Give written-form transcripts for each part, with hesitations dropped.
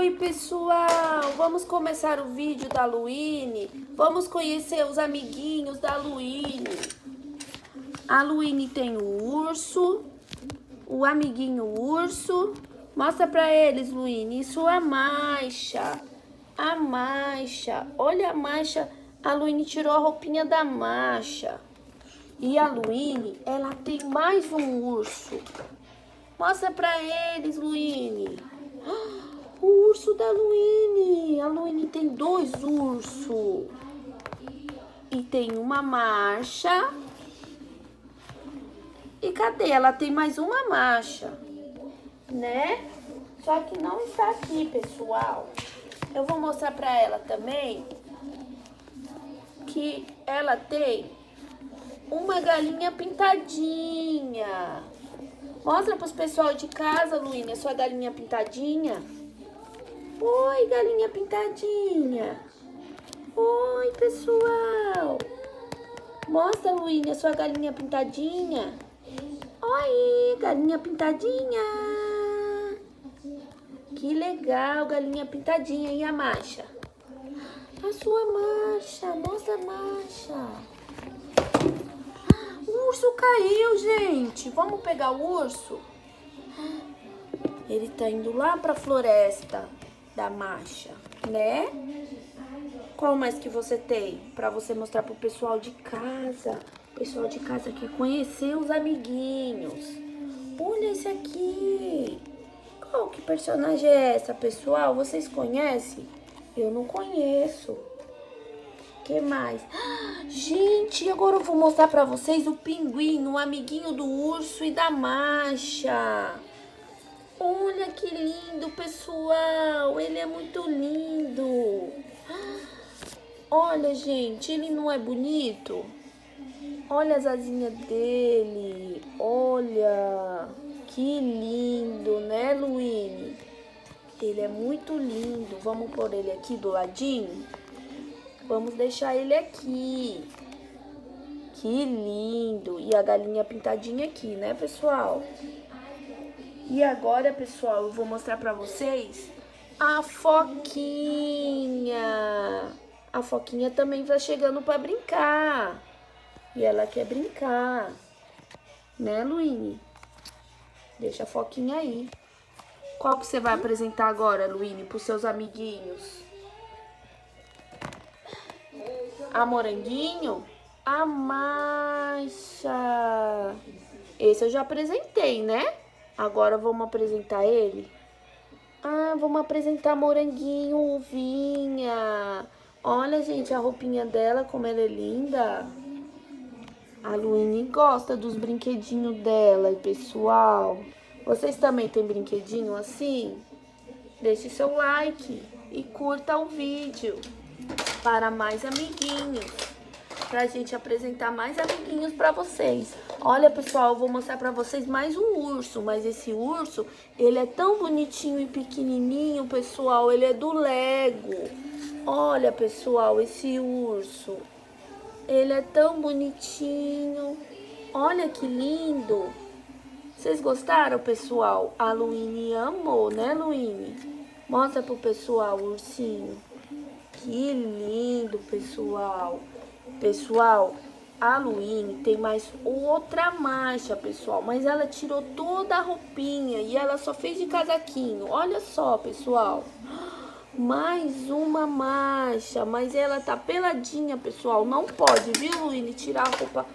Oi, pessoal! Vamos começar o vídeo da Luíne. Vamos conhecer os amiguinhos da Luíne. A Luíne tem o urso, o amiguinho urso. Mostra pra eles, Luíne. Isso é a Masha. A Masha. Olha a Masha. A Luíne tirou a roupinha da Masha. E a Luíne, ela tem mais um urso. Mostra pra eles, Luíne. O urso da Luíne. A Luíne tem dois ursos. E tem uma Masha. E cadê? Ela tem mais uma Masha, né? Só que não está aqui, pessoal. Eu vou mostrar pra ela também que ela tem uma galinha pintadinha. Mostra pros pessoal de casa, Luíne, a sua galinha pintadinha. Oi, galinha pintadinha. Oi, pessoal. Mostra, Luíne, a sua galinha pintadinha. Oi, galinha pintadinha. Que legal, galinha pintadinha. E a Masha? A sua Masha. Mostra a Masha. O urso caiu, gente. Vamos pegar o urso? Ele tá indo lá pra floresta da Masha, né? Qual mais que você tem pra você mostrar pro pessoal de casa? O pessoal de casa quer conhecer os amiguinhos. Olha esse aqui. Qual que personagem é essa, pessoal? Vocês conhecem? Eu não conheço. Que mais? Gente, agora eu vou mostrar pra vocês o pinguim, o amiguinho do urso e da Masha. Olha que lindo, pessoal. Ele é muito lindo. Olha, gente, ele não é bonito? Olha as asinhas dele. Olha, que lindo, né, Luíne? Ele é muito lindo. Vamos pôr ele aqui do ladinho? Vamos deixar ele aqui. Que lindo. E a galinha pintadinha aqui, né, pessoal? E agora, pessoal, eu vou mostrar pra vocês a Foquinha. A Foquinha também tá chegando pra brincar. E ela quer brincar. Né, Luíne? Deixa a Foquinha aí. Qual que você vai apresentar agora, Luíne, pros seus amiguinhos? A Moranguinho? A Masha. Esse eu já apresentei, né? Agora vamos apresentar ele? Ah, vamos apresentar Moranguinho, Uvinha. Olha, gente, a roupinha dela, como ela é linda. A Luíne gosta dos brinquedinhos dela, pessoal. Vocês também têm brinquedinho assim? Deixe seu like e curta o vídeo para mais amiguinhos. Pra gente apresentar mais amiguinhos pra vocês. Olha, pessoal, eu vou mostrar pra vocês mais um urso. Mas esse urso, ele é tão bonitinho e pequenininho, pessoal. Ele é do Lego. Olha, pessoal, esse urso. Ele é tão bonitinho. Olha que lindo. Vocês gostaram, pessoal? A Luíne amou, né, Luíne? Mostra pro pessoal o ursinho. Que lindo, pessoal. Pessoal, a Luíne tem mais outra Masha, pessoal. Mas ela tirou toda a roupinha e ela só fez de casaquinho. Olha só, pessoal. Mais uma Masha. Mas ela tá peladinha, pessoal. Não pode, viu, Luíne, tirar a roupa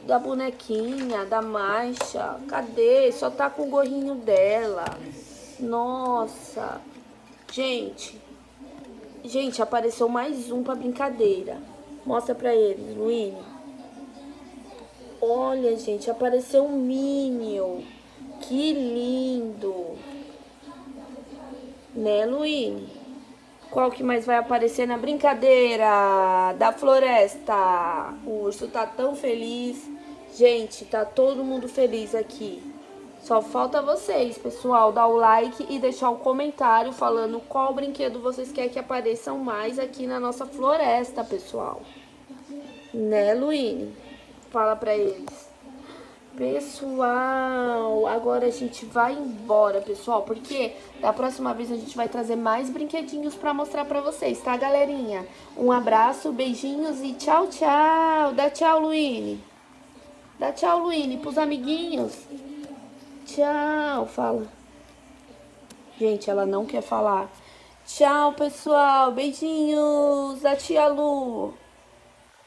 da bonequinha, da Masha. Cadê? Só tá com o gorrinho dela. Nossa. Gente, apareceu mais um pra brincadeira. Mostra pra eles, Luíne. Olha, gente, apareceu um Minion. Que lindo. Né, Luíne? Qual que mais vai aparecer na brincadeira da floresta? O urso tá tão feliz. Gente, tá todo mundo feliz aqui. Só falta vocês, pessoal, dar o like e deixar um comentário falando qual brinquedo vocês querem que apareçam mais aqui na nossa floresta, pessoal. Né, Luíne? Fala pra eles. Pessoal, agora a gente vai embora, pessoal, porque da próxima vez a gente vai trazer mais brinquedinhos pra mostrar pra vocês, tá, galerinha? Um abraço, beijinhos e tchau, tchau. Dá tchau, Luíne. Dá tchau, Luíne, pros amiguinhos. Tchau, fala. Gente, ela não quer falar. Tchau, pessoal. Beijinhos da tia Lu.